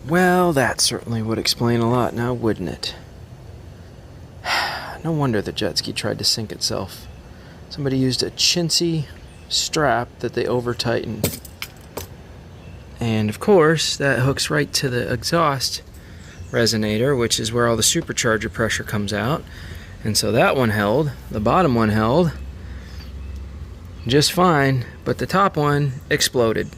Well, that certainly would explain a lot now, wouldn't it? No wonder the jet ski tried to sink itself. Somebody used a chintzy strap that they over-tightened. And of course, that hooks right to the exhaust resonator, which is where all the supercharger pressure comes out. And so that one held, the bottom one held just fine, but the top one exploded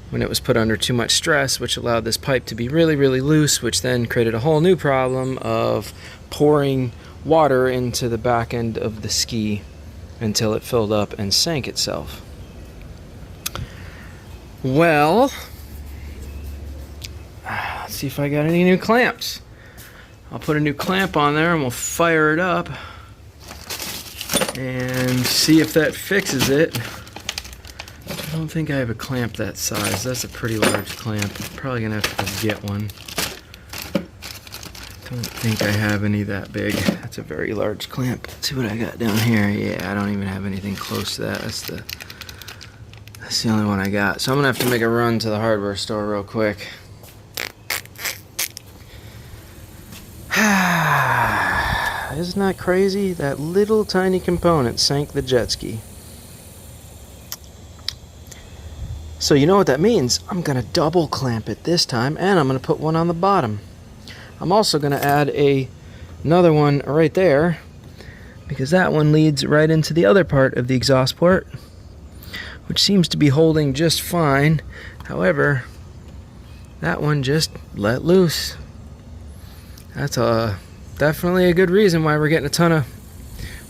when it was put under too much stress, which allowed this pipe to be really, really loose, which then created a whole new problem of pouring water into the back end of the ski until it filled up and sank itself. Well, let's see if I got any new clamps. I'll put a new clamp on there and we'll fire it up and see if that fixes it. I don't think I have a clamp that size. That's a pretty large clamp. I'm probably gonna have to get one. Don't think I have any that big. That's a very large clamp. Let's see what I got down here. Yeah, I don't even have anything close to that. That's the only one I got. So I'm gonna have to make a run to the hardware store real quick. Isn't that crazy? That little tiny component sank the jet ski. So you know what that means? I'm gonna double clamp it this time, and I'm gonna put one on the bottom. I'm also gonna add another one right there, because that one leads right into the other part of the exhaust port, which seems to be holding just fine. However, that one just let loose. That's definitely a good reason why we're getting a ton of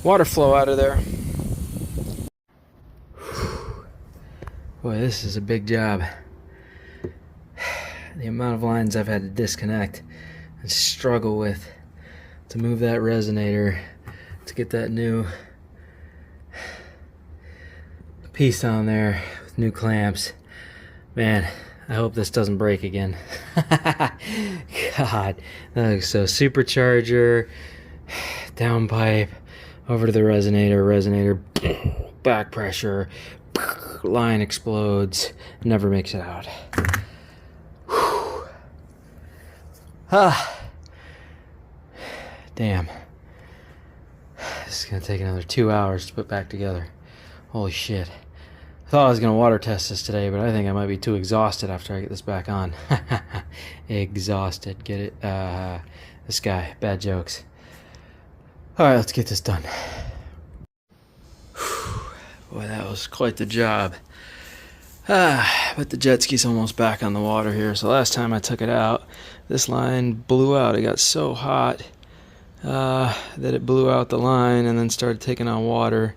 water flow out of there. Boy, this is a big job. The amount of lines I've had to disconnect and struggle with to move that resonator to get that new piece on there with new clamps. Man, I hope this doesn't break again. God, so supercharger, downpipe, over to the resonator, back pressure, line explodes, never makes it out. Damn. This is gonna take another 2 hours to put back together. Holy shit. I thought I was gonna water test this today, but I think I might be too exhausted after I get this back on. Exhausted, get it? This guy, bad jokes. Alright, let's get this done. Boy, that was quite the job. But the jet ski's almost back on the water here. So last time I took it out, this line blew out. It got so hot that it blew out the line and then started taking on water.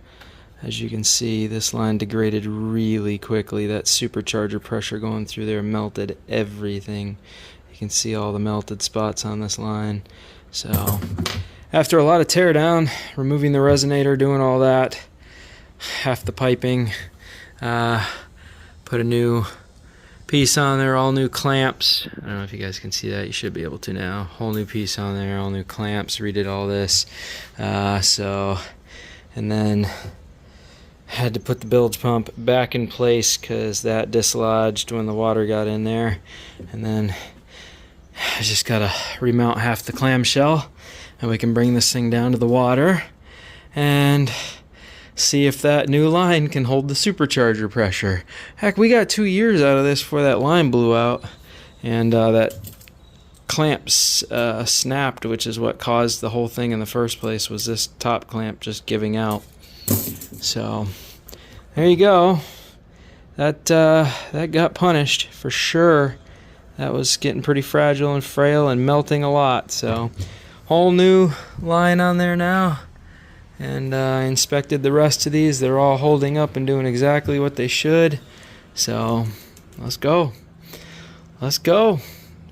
As you can see, this line degraded really quickly. That supercharger pressure going through there melted everything. You can see all the melted spots on this line. So after a lot of tear down, removing the resonator, doing all that, half the piping, put a new piece on there, all new clamps. I don't know if you guys can see that. You should be able to now. Whole new piece on there, all new clamps, redid all this. And then had to put the bilge pump back in place because that dislodged when the water got in there. And then I just gotta remount half the clamshell and we can bring this thing down to the water and see if that new line can hold the supercharger pressure. Heck, we got 2 years out of this before that line blew out and that clamp snapped, which is what caused the whole thing in the first place, was this top clamp just giving out. So there you go. That got punished for sure. That was getting pretty fragile and frail and melting a lot. So whole new line on there now. And I inspected the rest of these. They're all holding up and doing exactly what they should. So let's go. Let's go.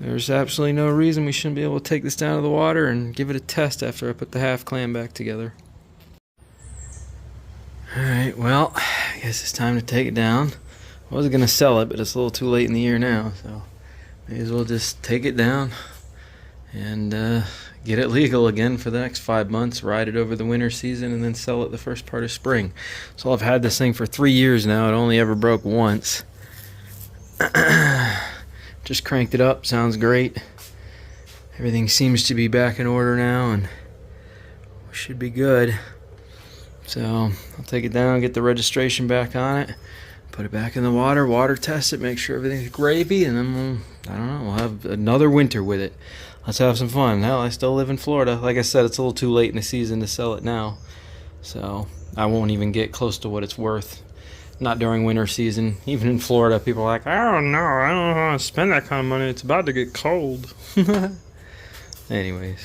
There's absolutely no reason we shouldn't be able to take this down to the water and give it a test after I put the half clam back together. Alright, well, I guess it's time to take it down. I wasn't going to sell it, but it's a little too late in the year now, so may as well just take it down and get it legal again for the next 5 months, ride it over the winter season, and then sell it the first part of spring. So I've had this thing for 3 years now. It only ever broke once. just cranked it up. Sounds great. Everything seems to be back in order now, and we should be good. So I'll take it down, get the registration back on it, put it back in the water test it, make sure everything's gravy, and then I don't know, we'll have another winter with it. Let's have some fun. Hell, I still live in Florida. Like I said, it's a little too late in the season to sell it now, so I won't even get close to what it's worth. Not during winter season. Even in Florida, people are like, I don't know, I don't want to spend that kind of money. It's about to get cold. Anyways.